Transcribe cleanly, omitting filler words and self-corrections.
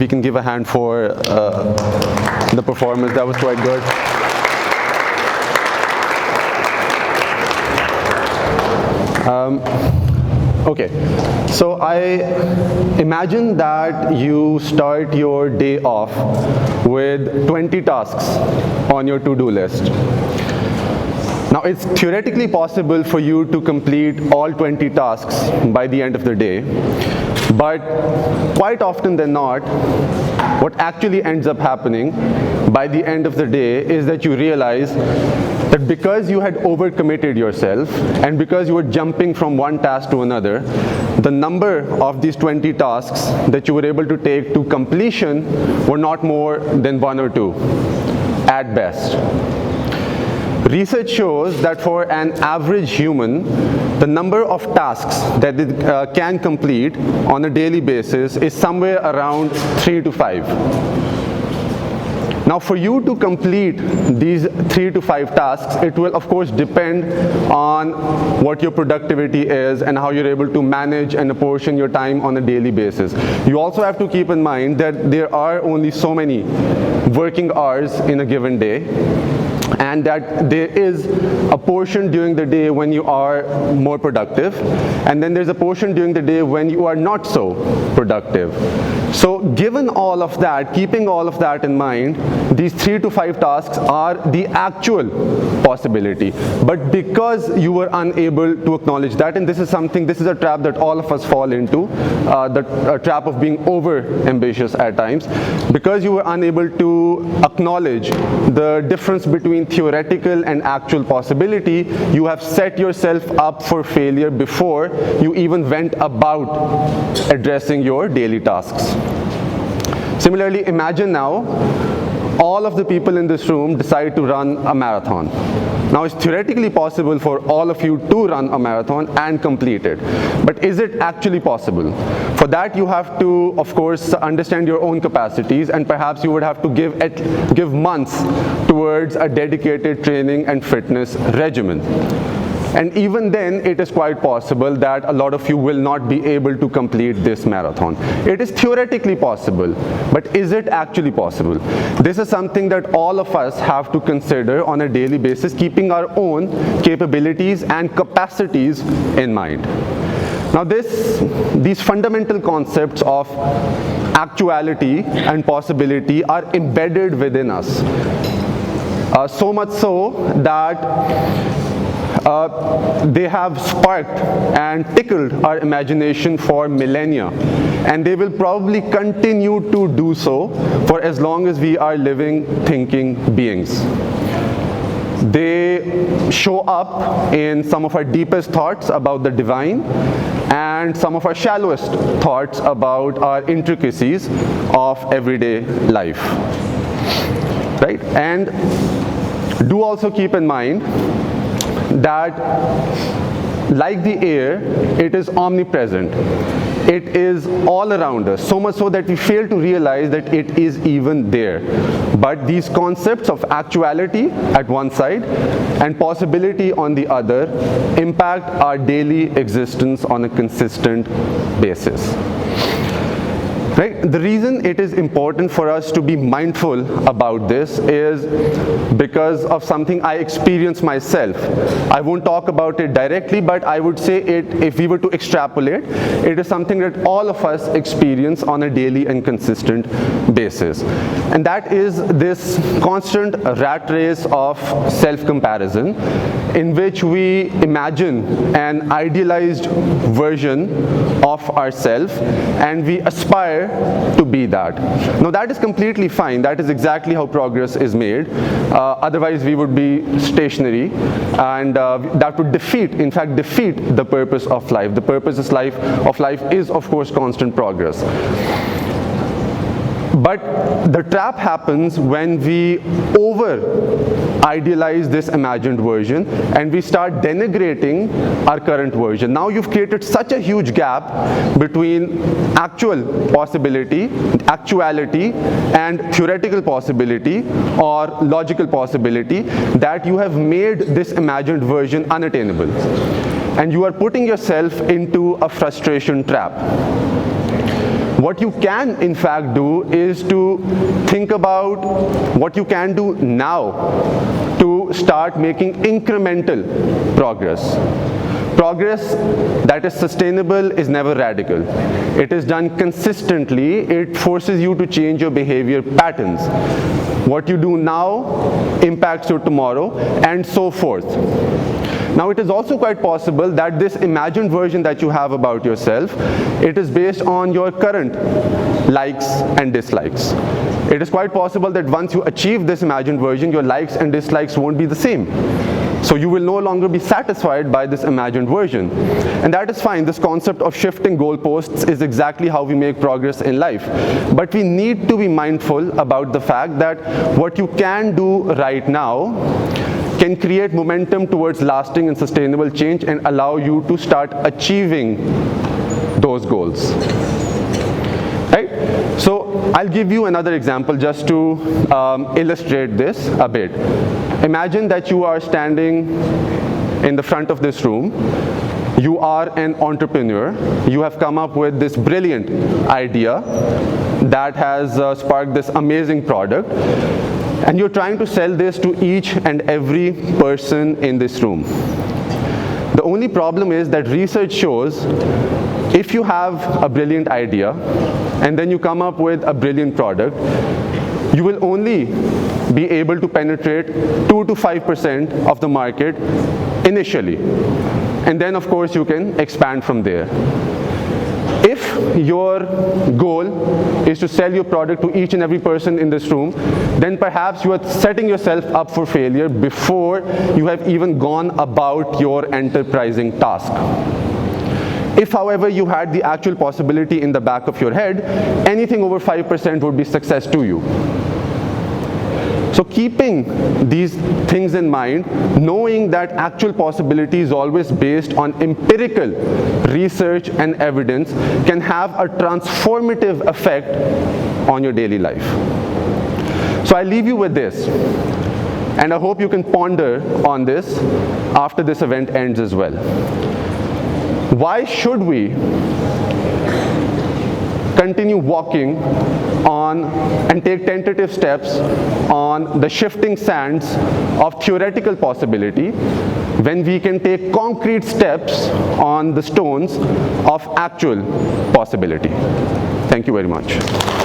We can give a hand for the performance. That was quite good. Okay, so I imagine that you start your day off with 20 tasks on your to-do list. Now, it's theoretically possible for you to complete all 20 tasks by the end of the day, but quite often than not, what actually ends up happening by the end of the day is that you realize that because you had overcommitted yourself and because you were jumping from one task to another, the number of these 20 tasks that you were able to take to completion were not more than 1 or 2 at best. Research shows that for an average human, the number of tasks that they can complete on a daily basis is somewhere around 3 to 5. Now, for you to complete these 3 to 5 tasks, it will of course depend on what your productivity is and how you're able to manage and apportion your time on a daily basis. You also have to keep in mind that there are only so many working hours in a given day, and that there is a portion during the day when you are more productive, and then there's a portion during the day when you are not so productive. So given all of that, keeping all of that in mind, these 3 to 5 tasks are the actual possibility. But because you were unable to acknowledge that, and this is a trap that all of us fall into, the trap of being over ambitious at times, because you were unable to acknowledge the difference between theoretical and actual possibility, you have set yourself up for failure before you even went about addressing your daily tasks. Similarly, imagine now all of the people in this room decide to run a marathon. Now, it's theoretically possible for all of you to run a marathon and complete it. But is it actually possible? For that, you have to, of course, understand your own capacities, and perhaps you would have to give months towards a dedicated training and fitness regimen. And even then, it is quite possible that a lot of you will not be able to complete this marathon. It is theoretically possible, but is it actually possible? This is something that all of us have to consider on a daily basis, keeping our own capabilities and capacities in mind. Now, these fundamental concepts of actuality and possibility are embedded within us. So much so that they have sparked and tickled our imagination for millennia, and they will probably continue to do so for as long as we are living, thinking beings. They show up in some of our deepest thoughts about the divine and some of our shallowest thoughts about our intricacies of everyday life. Right? And do also keep in mind that, like the air, it is omnipresent. It is all around us, so much so that we fail to realize that it is even there. But these concepts of actuality at one side and possibility on the other impact our daily existence on a consistent basis. Right? The reason it is important for us to be mindful about this is because of something I experienced myself. I won't talk about it directly, but I would say if we were to extrapolate, it is something that all of us experience on a daily and consistent basis. And that is this constant rat race of self-comparison, in which we imagine an idealized version of ourselves and we aspire to be that. Now, that is completely fine. That is exactly how progress is made. Otherwise, we would be stationary, and that would defeat the purpose of life. The purpose of life is, of course, constant progress. But the trap happens when we over-idealize this imagined version and we start denigrating our current version. Now you've created such a huge gap between actual possibility, actuality, and theoretical possibility or logical possibility that you have made this imagined version unattainable. And you are putting yourself into a frustration trap. What you can in fact do is to think about what you can do now to start making incremental progress. Progress that is sustainable is never radical. It is done consistently. It forces you to change your behavior patterns. What you do now impacts your tomorrow, and so forth. Now, it is also quite possible that this imagined version that you have about yourself, it is based on your current likes and dislikes. It is quite possible that once you achieve this imagined version, your likes and dislikes won't be the same. So you will no longer be satisfied by this imagined version. And that is fine. This concept of shifting goalposts is exactly how we make progress in life. But we need to be mindful about the fact that what you can do right now can create momentum towards lasting and sustainable change and allow you to start achieving those goals. Right? So I'll give you another example just to illustrate this a bit. Imagine that you are standing in the front of this room. You are an entrepreneur. You have come up with this brilliant idea that has sparked this amazing product. And you're trying to sell this to each and every person in this room. The only problem is that research shows if you have a brilliant idea and then you come up with a brilliant product, you will only be able to penetrate 2 to 5% of the market initially. And then, of course, you can expand from there. If your goal is to sell your product to each and every person in this room, then perhaps you are setting yourself up for failure before you have even gone about your enterprising task. If, however, you had the actual possibility in the back of your head, anything over 5% would be success to you. So keeping these things in mind, knowing that actual possibility is always based on empirical research and evidence can have a transformative effect on your daily life. So I leave you with this, and I hope you can ponder on this after this event ends as well. Why should we continue walking on and take tentative steps on the shifting sands of theoretical possibility when we can take concrete steps on the stones of actual possibility? Thank you very much.